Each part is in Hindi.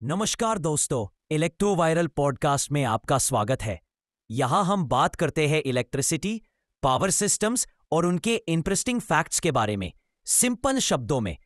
नमस्कार दोस्तों, इलेक्ट्रो वायरल पॉडकास्ट में आपका स्वागत है। यहाँ हम बात करते हैं इलेक्ट्रिसिटी, पावर सिस्टम्स और उनके इंटरेस्टिंग फैक्ट्स के बारे में सिंपल शब्दों में।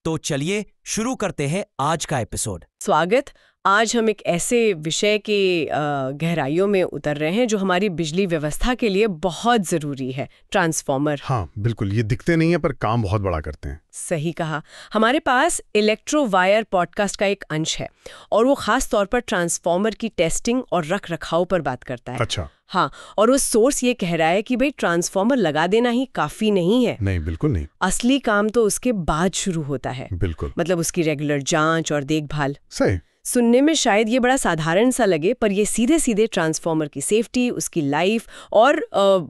तो चलिए शुरू करते हैं आज का एपिसोड। स्वागत। आज हम एक ऐसे विषय के गहराइयों में उतर रहे हैं जो हमारी बिजली व्यवस्था के लिए बहुत ज़रूरी है, ट्रांसफॉर्मर। हाँ बिल्कुल, ये दिखते नहीं है पर काम बहुत बड़ा करते हैं। सही कहा। हमारे पास इलेक्ट्रो वायर पॉडकास्ट का एक अंश है और वो खास तौर पर ट्रांसफॉर्मर की टेस्टिंग और रख रखाव पर बात करता है। अच्छा। हाँ, और वो सोर्स ये कह रहा है कि भाई ट्रांसफॉर्मर लगा देना ही काफी नहीं है। नहीं, बिल्कुल नहीं। असली काम तो उसके बाद शुरू होता है। बिल्कुल, मतलब उसकी रेगुलर जांच और देखभाल। सही। सुनने में शायद ये बड़ा साधारण सा लगे, पर ये सीधे सीधे ट्रांसफॉर्मर की सेफ्टी, उसकी लाइफ और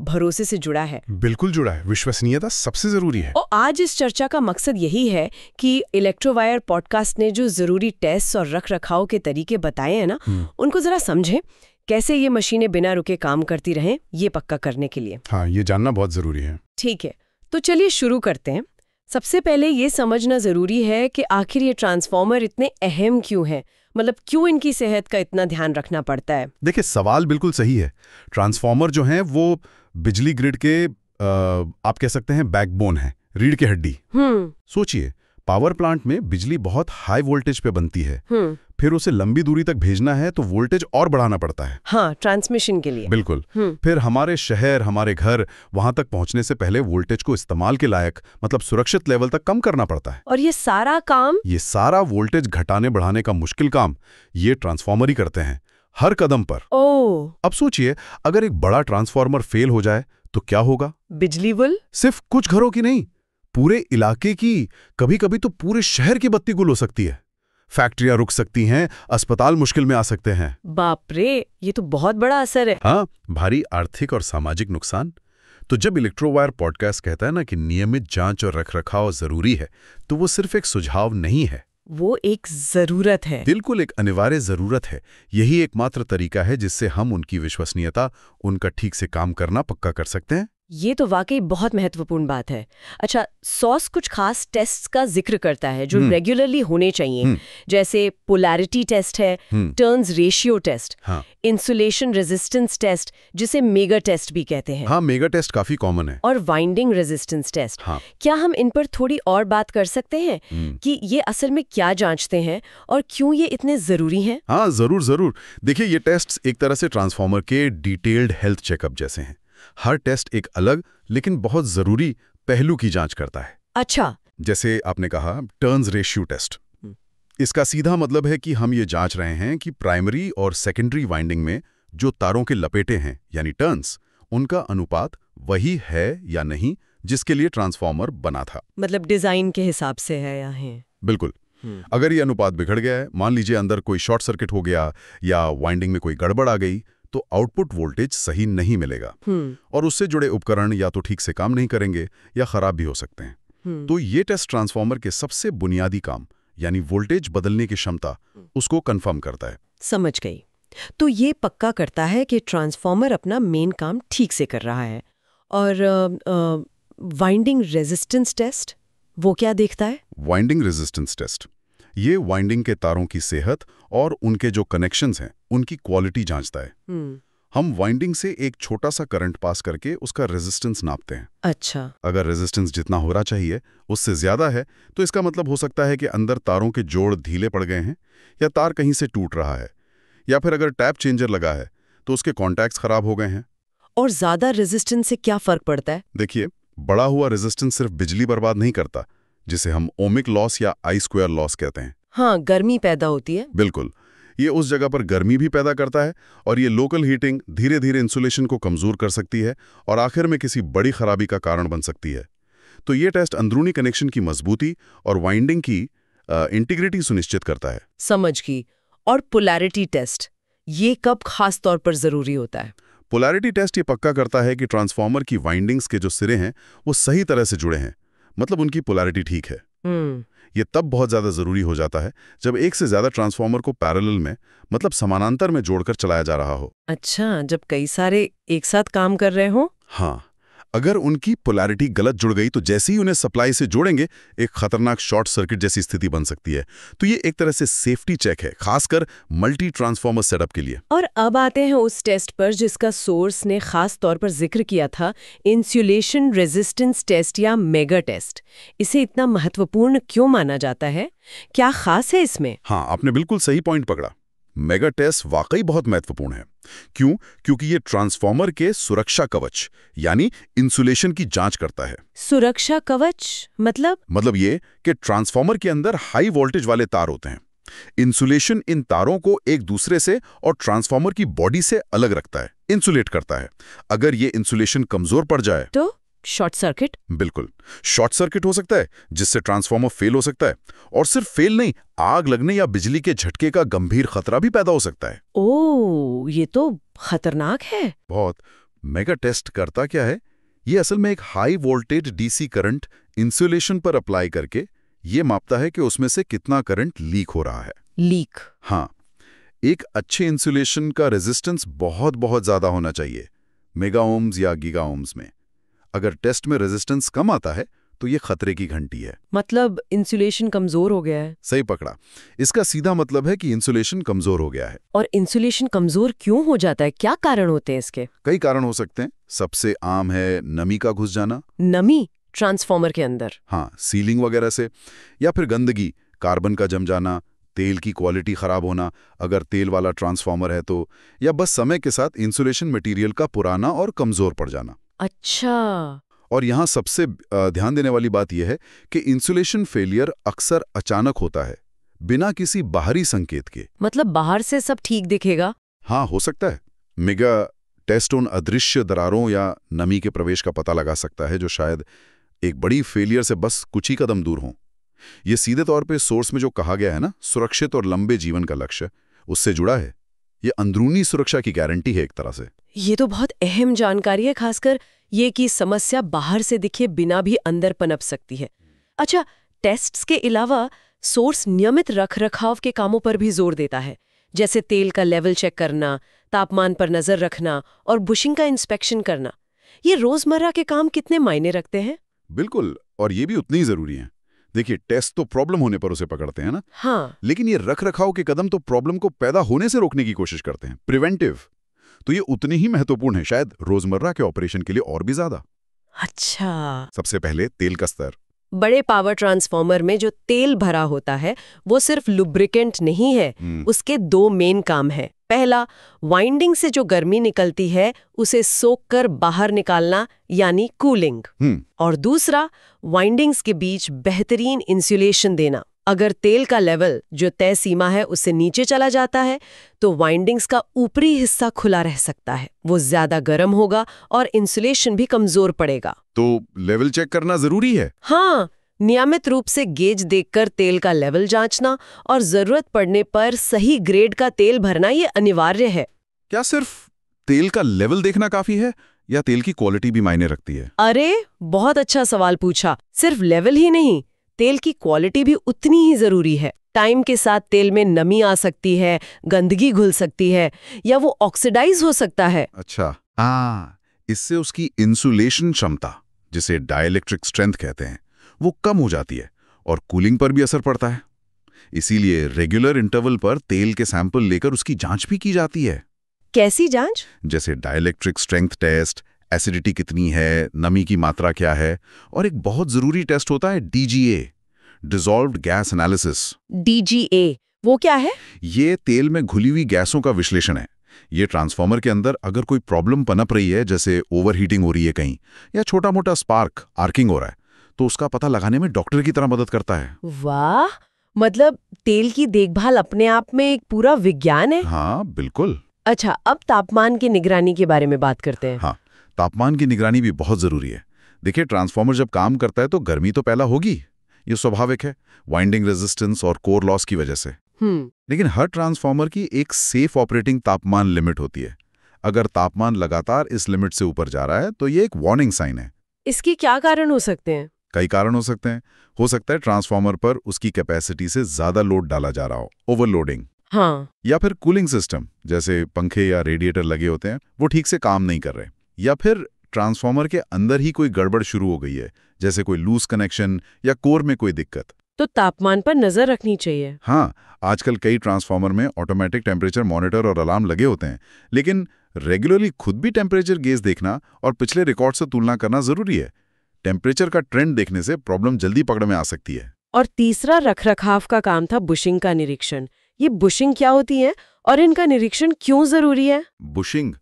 भरोसे से जुड़ा है। बिल्कुल जुड़ा है। विश्वसनीयता सबसे जरूरी है। और आज इस चर्चा का मकसद यही है कि इलेक्ट्रोवायर पॉडकास्ट ने जो जरूरी टेस्ट और रख रखाव के तरीके बताए हैं ना, उनको जरा समझें। कैसे ये मशीनें बिना रुके काम करती रहें, ये पक्का करने के लिए। हाँ, ये जानना बहुत जरूरी है। ठीक है, तो चलिए शुरू करते हैं। सबसे पहले ये समझना जरूरी है कि आखिर ये ट्रांसफॉर्मर इतने अहम क्यों हैं। मतलब क्यों इनकी सेहत का इतना ध्यान रखना पड़ता है। देखिए, सवाल बिल्कुल सही है। ट्रांसफॉर्मर जो हैं वो बिजली ग्रिड के आप कह सकते हैं बैकबोन है, रीढ़ की हड्डी। सोचिए, पावर प्लांट में बिजली बहुत हाई वोल्टेज पे बनती है, फिर उसे लंबी दूरी तक भेजना है तो वोल्टेज और बढ़ाना पड़ता है। हाँ, ट्रांसमिशन के लिए। बिल्कुल। फिर हमारे शहर, हमारे घर, वहां तक पहुंचने से पहले वोल्टेज को इस्तेमाल के लायक, मतलब सुरक्षित लेवल तक कम करना पड़ता है। और ये सारा वोल्टेज घटाने बढ़ाने का मुश्किल काम ये ट्रांसफॉर्मर ही करते हैं, हर कदम पर। अब सोचिए, अगर एक बड़ा ट्रांसफॉर्मर फेल हो जाए तो क्या होगा? बिजली गुल। सिर्फ कुछ घरों की नहीं, पूरे इलाके की, कभी कभी तो पूरे शहर की बत्ती गुल हो सकती है। फैक्ट्रियां रुक सकती हैं, अस्पताल मुश्किल में आ सकते हैं। बाप रे, ये तो बहुत बड़ा असर है। हाँ, भारी आर्थिक और सामाजिक नुकसान। तो जब इलेक्ट्रोवायर पॉडकास्ट कहता है ना कि नियमित जांच और रखरखाव जरूरी है, तो वो सिर्फ एक सुझाव नहीं है, वो एक जरूरत है। बिल्कुल एक अनिवार्य जरूरत है। यही एकमात्र तरीका है जिससे हम उनकी विश्वसनीयता, उनका ठीक से काम करना पक्का कर सकते हैं। ये तो वाकई बहुत महत्वपूर्ण बात है। अच्छा, सॉस कुछ खास टेस्ट्स का जिक्र करता है जो रेगुलरली होने चाहिए, जैसे पोलैरिटी टेस्ट है, turns ratio test, insulation resistance test जिसे मेगा टेस्ट भी कहते हैं। हाँ, मेगा टेस्ट काफी कॉमन है। और वाइंडिंग रेजिस्टेंस टेस्ट। क्या हम इन पर थोड़ी और बात कर सकते हैं कि ये असल में क्या जांचते हैं और क्यों ये इतने जरूरी हैं? हाँ, जरूर। देखिए, ये टेस्ट्स एक तरह से ट्रांसफॉर्मर के डिटेल्ड हेल्थ चेकअप जैसे हैं। हर टेस्ट एक अलग लेकिन बहुत जरूरी पहलू की जांच करता है। अच्छा। जैसे आपने कहा, टर्न्स रेशियो टेस्ट। इसका सीधा मतलब है कि हम ये जांच रहे हैं कि प्राइमरी और सेकेंडरी वाइंडिंग में जो तारों के लपेटे हैं, यानी टर्न्स, उनका अनुपात वही है या नहीं जिसके लिए ट्रांसफॉर्मर बना था। मतलब डिजाइन के हिसाब से है या है? बिल्कुल। अगर ये अनुपात बिगड़ गया है, मान लीजिए अंदर कोई शॉर्ट सर्किट हो गया या वाइंडिंग में कोई गड़बड़ आ गई, तो आउटपुट वोल्टेज सही नहीं मिलेगा और उससे जुड़े उपकरण या तो ठीक से काम नहीं करेंगे या खराब भी हो सकते हैं। तो ये टेस्ट ट्रांसफॉर्मर के सबसे बुनियादी काम, यानी वोल्टेज बदलने की क्षमता, उसको कंफर्म करता है। समझ गई। तो ये पक्का करता है कि ट्रांसफॉर्मर अपना मेन काम ठीक से कर रहा है। और वाइंडिंग रेजिस्टेंस टेस्ट, वो क्या देखता है? वाइंडिंग रेजिस्टेंस टेस्ट ये वाइंडिंग के तारों की सेहत और उनके जो कनेक्शंस हैं, उनकी क्वालिटी जांचता है। हम वाइंडिंग से एक छोटा सा करंट पास करके उसका रेजिस्टेंस नापते हैं। अच्छा। अगर रेजिस्टेंस जितना होना चाहिए उससे ज्यादा है, तो इसका मतलब हो सकता है कि अंदर तारों के जोड़ ढीले पड़ गए हैं या तार कहीं से टूट रहा है, या फिर अगर टैप चेंजर लगा है तो उसके कॉन्टैक्ट्स खराब हो गए हैं। और ज्यादा रेजिस्टेंस से क्या फर्क पड़ता है? देखिए, बड़ा हुआ रेजिस्टेंस सिर्फ बिजली बर्बाद नहीं करता, जिसे हम ओमिक लॉस या आई स्क्वायर लॉस कहते हैं। हाँ, गर्मी पैदा होती है। बिल्कुल, ये उस जगह पर गर्मी भी पैदा करता है और ये लोकल हीटिंग धीरे धीरे इंसुलेशन को कमजोर कर सकती है और आखिर में किसी बड़ी खराबी का कारण बन सकती है। तो ये टेस्ट अंदरूनी कनेक्शन की मजबूती और वाइंडिंग की इंटीग्रिटी सुनिश्चित करता है। समझ गई। और पोलैरिटी टेस्ट, ये कब खास तौर पर जरूरी होता है? पोलैरिटी टेस्ट ये पक्का करता है कि ट्रांसफॉर्मर की वाइंडिंग्स के जो सिरे हैं वो सही तरह से जुड़े हैं, मतलब उनकी पोलैरिटी ठीक है। ये तब बहुत ज्यादा जरूरी हो जाता है जब एक से ज्यादा ट्रांसफॉर्मर को पैरेलल में, मतलब समानांतर में जोड़कर चलाया जा रहा हो। अच्छा, जब कई सारे एक साथ काम कर रहे हो? हाँ, अगर उनकी पोलैरिटी गलत जुड़ गई तो जैसे ही उन्हें सप्लाई से जोड़ेंगे एक खतरनाक शॉर्ट सर्किट जैसी स्थिति बन सकती है। तो ये एक तरह से सेफ्टी चेक है, खासकर मल्टी ट्रांसफार्मर सेटअप के लिए। और अब आते हैं उस टेस्ट पर जिसका सोर्स ने खास तौर पर जिक्र किया था, इंसुलेशन रेजिस्टेंस टेस्ट या मेगा टेस्ट। इसे इतना महत्वपूर्ण क्यों माना जाता है? क्या खास है इसमें? हाँ, आपने बिल्कुल सही पॉइंट पकड़ा। मेगा टेस्ट वाकई बहुत महत्वपूर्ण है। क्यों? क्योंकि ये ट्रांसफार्मर के सुरक्षा कवच यानी इंसुलेशन की जांच करता है। सुरक्षा कवच मतलब ये कि ट्रांसफार्मर के अंदर हाई वोल्टेज वाले तार होते हैं। इंसुलेशन इन तारों को एक दूसरे से और ट्रांसफार्मर की बॉडी से अलग रखता है, इंसुलेट करता है। अगर ये इंसुलेशन कमजोर पड़ जाए तो शॉर्ट सर्किट? बिल्कुल, शॉर्ट सर्किट हो सकता है जिससे ट्रांसफार्मर फेल हो सकता है। और सिर्फ फेल नहीं, आग लगने या बिजली के झटके का गंभीर खतरा भी पैदा हो सकता है। ओह, ये तो खतरनाक है बहुत। मेगा टेस्ट करता क्या है? ये असल में एक high voltage DC current insulation पर अप्लाई करके ये मापता है कि उसमें से कितना करंट लीक हो रहा है। लीक? हाँ, एक अच्छे इंसुलेशन का रेजिस्टेंस बहुत ज्यादा होना चाहिए, मेगा ओम्स या गीगा ओम्स में। अगर टेस्ट में रेजिस्टेंस कम आता है तो ये खतरे की घंटी है। मतलब इंसुलेशन कमजोर हो गया है? सही पकड़ा। इसका सीधा मतलब है कि इंसुलेशन कमजोर हो गया है। और इंसुलेशन कमजोर क्यों हो जाता है? क्या कारण होते हैं इसके? कई कारण हो सकते हैं। सबसे आम है नमी का घुस जाना। नमी ट्रांसफार्मर के अंदर? हाँ, सीलिंग वगैरह से, या फिर गंदगी, कार्बन का जम जाना, तेल की क्वालिटी खराब होना अगर तेल वाला ट्रांसफार्मर है तो, या बस समय के साथ इंसुलेशन मटेरियल का पुराना और कमजोर पड़ जाना। अच्छा। और यहाँ सबसे ध्यान देने वाली बात यह है कि इंसुलेशन फेलियर अक्सर अचानक होता है, बिना किसी बाहरी संकेत के। मतलब बाहर से सब ठीक दिखेगा? हाँ, हो सकता है। मेगा टेस्ट उन अदृश्य दरारों या नमी के प्रवेश का पता लगा सकता है जो शायद एक बड़ी फेलियर से बस कुछ ही कदम दूर हों। ये सीधे तौर पे सोर्स में जो कहा गया है ना, सुरक्षित और लंबे जीवन का लक्ष्य, उससे जुड़ा है। ये अंदरूनी सुरक्षा की गारंटी है एक तरह से। ये तो बहुत अहम जानकारी है, खासकर ये कि समस्या बाहर से दिखे बिना भी अंदर पनप सकती है। अच्छा, टेस्ट्स के अलावा सोर्स नियमित रखरखाव के कामों पर भी जोर देता है, जैसे तेल का लेवल चेक करना, तापमान पर नजर रखना और बुशिंग का इंस्पेक्शन करना। ये रोजमर्रा के काम कितने मायने रखते हैं? बिल्कुल, और ये भी उतनी ही जरूरी है। देखिए, टेस्ट तो प्रॉब्लम होने पर उसे पकड़ते हैं ना। हाँ। लेकिन ये रखरखाव के कदम तो प्रॉब्लम को पैदा होने से रोकने की कोशिश करते हैं, प्रिवेंटिव। तो ये उतने ही महत्वपूर्ण है, शायद रोजमर्रा के ऑपरेशन के लिए और भी ज्यादा। अच्छा। सबसे पहले तेल का स्तर। बड़े पावर ट्रांसफार्मर में जो तेल भरा होता है वो सिर्फ लुब्रिकेंट नहीं है, उसके दो मेन काम है। पहला, वाइंडिंग से जो गर्मी निकलती है उसे सोख कर बाहर निकालना यानी कूलिंग। और दूसरा, वाइंडिंग्स के बीच बेहतरीन इंसुलेशन देना। अगर तेल का लेवल जो तय सीमा है उससे नीचे चला जाता है तो वाइंडिंग्स का ऊपरी हिस्सा खुला रह सकता है, वो ज्यादा गर्म होगा और इंसुलेशन भी कमजोर पड़ेगा। तो लेवल चेक करना जरूरी है? हाँ, नियमित रूप से गेज देखकर तेल का लेवल जांचना और जरूरत पड़ने पर सही ग्रेड का तेल भरना ये अनिवार्य है। क्या सिर्फ तेल का लेवल देखना काफी है या तेल की क्वालिटी भी मायने रखती है? अरे, बहुत अच्छा सवाल पूछा। सिर्फ लेवल ही नहीं, तेल की क्वालिटी भी उतनी ही जरूरी है। टाइम के साथ तेल में नमी आ सकती है, गंदगी घुल सकती है या वो ऑक्सीडाइज हो सकता है। अच्छा, इससे उसकी इंसुलेशन क्षमता, जिसे डाइलेक्ट्रिक स्ट्रेंथ कहते हैं, वो कम हो जाती है और कूलिंग पर भी असर पड़ता है। इसीलिए रेगुलर इंटरवल पर तेल के सैंपल लेकर उसकी जांच भी की जाती है। कैसी जांच? जैसे डाइलेक्ट्रिक स्ट्रेंथ टेस्ट, एसिडिटी कितनी है, नमी की मात्रा क्या है, और एक बहुत जरूरी टेस्ट होता है DGA, dissolved gas analysis. DGA वो क्या है? ये तेल में घुली हुई गैसों का विश्लेषण है। ये ट्रांसफार्मर के अंदर अगर कोई प्रॉब्लम पनप रही है, जैसे ओवरहीटिंग हो रही है कहीं या छोटा मोटा स्पार्क आर्किंग हो रहा है, तो उसका पता लगाने में डॉक्टर की तरह मदद करता है। वाह, मतलब तेल की देखभाल अपने आप में एक पूरा विज्ञान है। हाँ, बिल्कुल। अच्छा, अब तापमान की निगरानी के बारे में बात करते हैं। हाँ, तापमान की निगरानी भी बहुत जरूरी है। देखिए, ट्रांसफार्मर जब काम करता है तो गर्मी तो पैदा होगी, ये स्वाभाविक है, वाइंडिंग रेजिस्टेंस और कोर लॉस की वजह से। लेकिन हर ट्रांसफार्मर की एक सेफ ऑपरेटिंग तापमान लिमिट होती है। अगर तापमान लगातार इस लिमिट से ऊपर जा रहा है तो ये एक वार्निंग साइन है। इसके क्या कारण हो सकते हैं? कई कारण हो सकते हैं। हो सकता है ट्रांसफार्मर पर उसकी कैपेसिटी से ज्यादा लोड डाला जा रहा हो, ओवरलोडिंग। हाँ। या फिर कूलिंग सिस्टम, जैसे पंखे या रेडिएटर लगे होते हैं, वो ठीक से काम नहीं कर रहे। या फिर ट्रांसफार्मर के अंदर ही कोई गड़बड़ शुरू हो गई है, जैसे कोई लूज कनेक्शन या कोर में कोई दिक्कत, तो तापमान पर नजर रखनी चाहिए। हाँ, आजकल कई ट्रांसफार्मर में ऑटोमेटिक टेम्परेचर मॉनिटर और अलार्म लगे होते हैं, लेकिन रेगुलरली खुद भी टेम्परेचर गेज देखना और पिछले रिकॉर्ड से तुलना करना जरूरी है। टेम्परेचर का ट्रेंड देखने से प्रॉब्लम जल्दी पकड़ में आ सकती है। और तीसरा रखरखाव का काम था बुशिंग का निरीक्षण। ये बुशिंग क्या होती है और इनका निरीक्षण क्यों जरूरी है? बुशिंग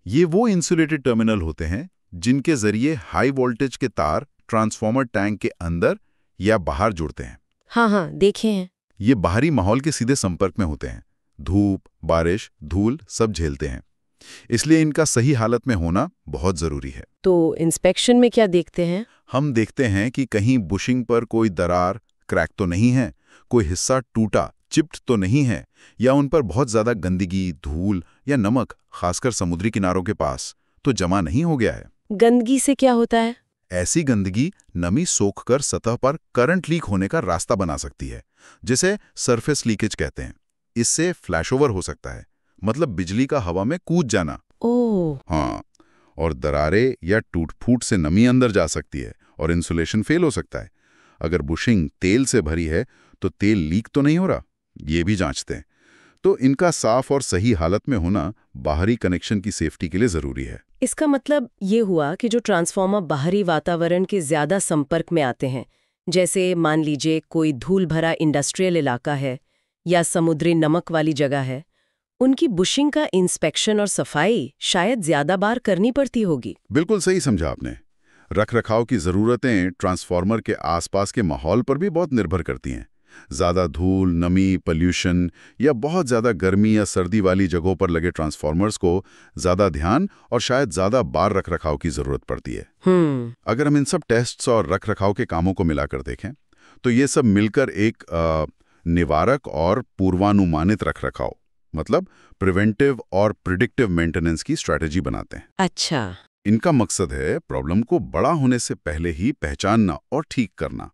ये वो इंसुलेटेड टर्मिनल होते हैं जिनके जरिए हाई वोल्टेज के तार ट्रांसफार्मर टैंक के अंदर या बाहर जुड़ते हैं। हाँ, देखे हैं। ये बाहरी माहौल के सीधे संपर्क में होते हैं, धूप, बारिश, धूल सब झेलते हैं, इसलिए इनका सही हालत में होना बहुत जरूरी है। तो इंस्पेक्शन में क्या देखते हैं? हम देखते हैं कि कहीं बुशिंग पर कोई दरार, क्रैक तो नहीं है, कोई हिस्सा टूटा, चिप्ड तो नहीं है, या उन पर बहुत ज्यादा गंदगी, धूल या नमक, खासकर समुद्री किनारों के पास, तो जमा नहीं हो गया है। गंदगी से क्या होता है? ऐसी गंदगी नमी सोखकर सतह पर करंट लीक होने का रास्ता बना सकती है, जिसे सरफेस लीकेज कहते हैं। इससे फ्लैशओवर हो सकता है, मतलब बिजली का हवा में कूद जाना। ओह, हाँ, और दरारें या टूट-फूट से नमी अंदर जा सकती है और इंसुलेशन फेल हो सकता है। अगर बुशिंग तेल से भरी है तो तेल लीक तो नहीं हो रहा, ये भी जांचते हैं। तो इनका साफ और सही हालत में होना बाहरी कनेक्शन की सेफ्टी के लिए जरूरी है। इसका मतलब ये हुआ कि जो ट्रांसफार्मर बाहरी वातावरण के ज्यादा संपर्क में आते हैं, जैसे मान लीजिए कोई धूल भरा इंडस्ट्रियल इलाका है या समुद्री नमक वाली जगह है, उनकी बुशिंग का इंस्पेक्शन और सफाई शायद ज्यादा बार करनी पड़ती होगी। बिल्कुल सही समझा आपने। रखरखाव की जरूरतें ट्रांसफार्मर के आसपास के माहौल पर भी बहुत निर्भर करती हैं। ज्यादा धूल, नमी, पोल्यूशन या बहुत ज्यादा गर्मी या सर्दी वाली जगहों पर लगे ट्रांसफार्मर्स को ज्यादा ध्यान और शायद ज्यादा बार रखरखाव की जरूरत पड़ती है। अगर हम इन सब टेस्ट्स और रखरखाव के कामों को मिलाकर देखें तो ये सब मिलकर एक निवारक और पूर्वानुमानित रखरखाव, मतलब प्रिवेंटिव और प्रिडिक्टिव मेंटेनेंस की स्ट्रैटेजी बनाते हैं। अच्छा, इनका मकसद है प्रॉब्लम को बड़ा होने से पहले ही पहचानना और ठीक करना।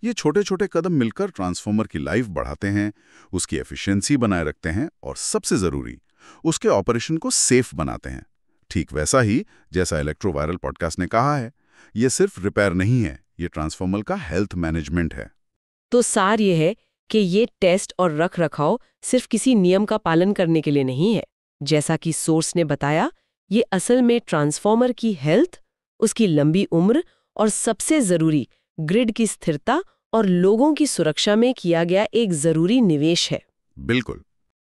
ये छोटे छोटे कदम मिलकर ट्रांसफार्मर की लाइफ बढ़ाते हैं, उसकी एफिशिएंसी बनाए रखते हैं और सबसे जरूरी, उसके ऑपरेशन को सेफ बनाते हैं। ठीक वैसा ही जैसा इलेक्ट्रोवायरल पॉडकास्ट ने कहा है, ये सिर्फ रिपेयर नहीं है, ये ट्रांसफार्मर का हेल्थ मैनेजमेंट है। तो सार ये है कि ये टेस्ट और रखरखाव सिर्फ किसी नियम का पालन करने के लिए नहीं है। जैसा कि सोर्स ने बताया, ये असल में ट्रांसफार्मर की हेल्थ, उसकी लंबी उम्र और सबसे जरूरी ग्रिड की स्थिरता और लोगों की सुरक्षा में किया गया एक जरूरी निवेश है। बिल्कुल।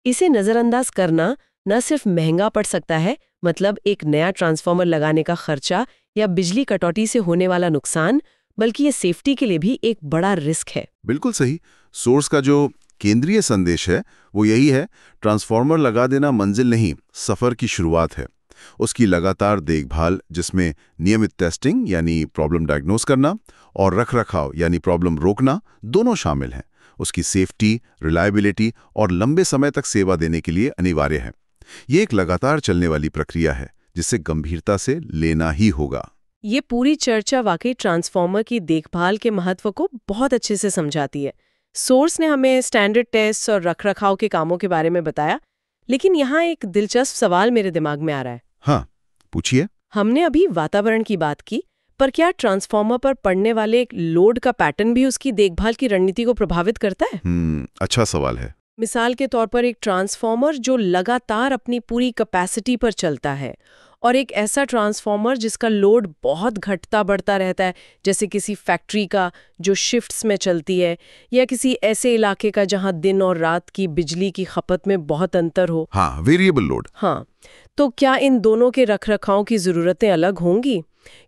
इसे नजरअंदाज करना न सिर्फ महंगा पड़ सकता है, मतलब एक नया ट्रांसफार्मर लगाने का खर्चा या बिजली कटौती से होने वाला नुकसान, बल्कि ये सेफ्टी के लिए भी एक बड़ा रिस्क है। बिल्कुल सही। सोर्स का जो केंद्रीय संदेश है वो यही है, ट्रांसफार्मर लगा देना मंजिल नहीं, सफर की शुरुआत है। उसकी लगातार देखभाल, जिसमें नियमित टेस्टिंग यानी प्रॉब्लम डायग्नोस करना और रखरखाव यानी प्रॉब्लम रोकना, दोनों शामिल हैं। उसकी सेफ्टी, रिलायबिलिटी और लंबे समय तक सेवा देने के लिए अनिवार्य है। ये एक लगातार चलने वाली प्रक्रिया है जिसे गंभीरता से लेना ही होगा। ये पूरी चर्चा वाकई ट्रांसफार्मर की देखभाल के महत्व को बहुत अच्छे से समझाती है। सोर्स ने हमें स्टैंडर्ड टेस्ट और रखरखाव के कामों के बारे में बताया, लेकिन यहाँ एक दिलचस्प सवाल मेरे दिमाग में आ रहा है। हाँ, पूछिए। हमने अभी वातावरण की बात की, पर क्या ट्रांसफार्मर पर पड़ने वाले एक लोड का पैटर्न भी उसकी देखभाल की रणनीति को प्रभावित करता है? अच्छा सवाल है। मिसाल के तौर पर एक ट्रांसफार्मर जो लगातार अपनी पूरी कैपेसिटी पर चलता है और एक ऐसा ट्रांसफार्मर जिसका लोड बहुत घटता बढ़ता रहता है, जैसे किसी फैक्ट्री का जो शिफ्ट्स में चलती है, या किसी ऐसे इलाके का जहां दिन और रात की बिजली की खपत में बहुत अंतर हो। हाँ, वेरिएबल लोड। हाँ, तो क्या इन दोनों के रखरखाव की जरूरतें अलग होंगी?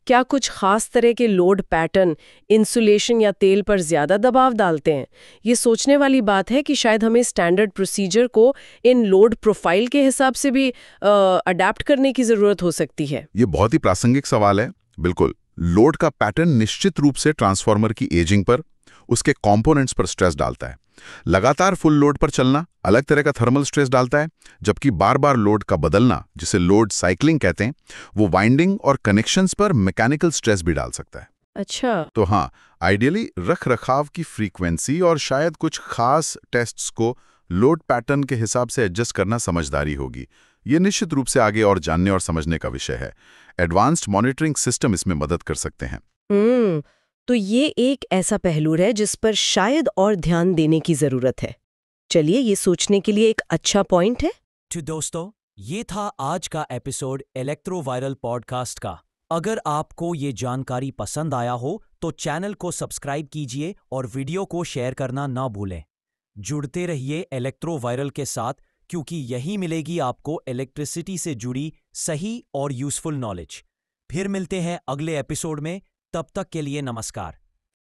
क्या कुछ खास तरह के लोड पैटर्न इंसुलेशन या तेल पर ज्यादा दबाव डालते हैं? ये सोचने वाली बात है कि शायद हमें स्टैंडर्ड प्रोसीजर को इन लोड प्रोफाइल के हिसाब से भी अडेप्ट करने की जरूरत हो सकती है। ये बहुत ही प्रासंगिक सवाल है। बिल्कुल, लोड का पैटर्न निश्चित रूप से ट्रांसफार्मर की एजिंग पर, उसके कंपोनेंट्स पर स्ट्रेस डालता है। लगातार फुल लोड पर चलना अलग तरह का थर्मल स्ट्रेस डालता है, जबकि बार बार लोड का बदलना, जिसे लोड साइक्लिंग कहते हैं, वो वाइंडिंग और कनेक्शंस पर मैकेनिकल स्ट्रेस भी डाल सकता है। अच्छा, तो हाँ, आइडियली रखरखाव की फ्रीक्वेंसी और शायद कुछ खास टेस्ट्स को लोड पैटर्न के हिसाब से एडजस्ट करना समझदारी होगी, ये निश्चित रूप से आगे और जानने और समझने का विषय है। एडवांस्ड मॉनिटरिंग सिस्टम इसमें मदद कर सकते हैं। तो ये एक ऐसा पहलू है जिस पर शायद और ध्यान देने की जरूरत है। चलिए, ये सोचने के लिए एक अच्छा पॉइंट है। तो दोस्तों, ये था आज का एपिसोड इलेक्ट्रोवायरल पॉडकास्ट का। अगर आपको ये जानकारी पसंद आया हो तो चैनल को सब्सक्राइब कीजिए और वीडियो को शेयर करना ना भूलें। जुड़ते रहिए इलेक्ट्रोवायरल के साथ, क्योंकि यही मिलेगी आपको इलेक्ट्रिसिटी से जुड़ी सही और यूजफुल नॉलेज। फिर मिलते हैं अगले एपिसोड में। तब तक के लिए नमस्कार।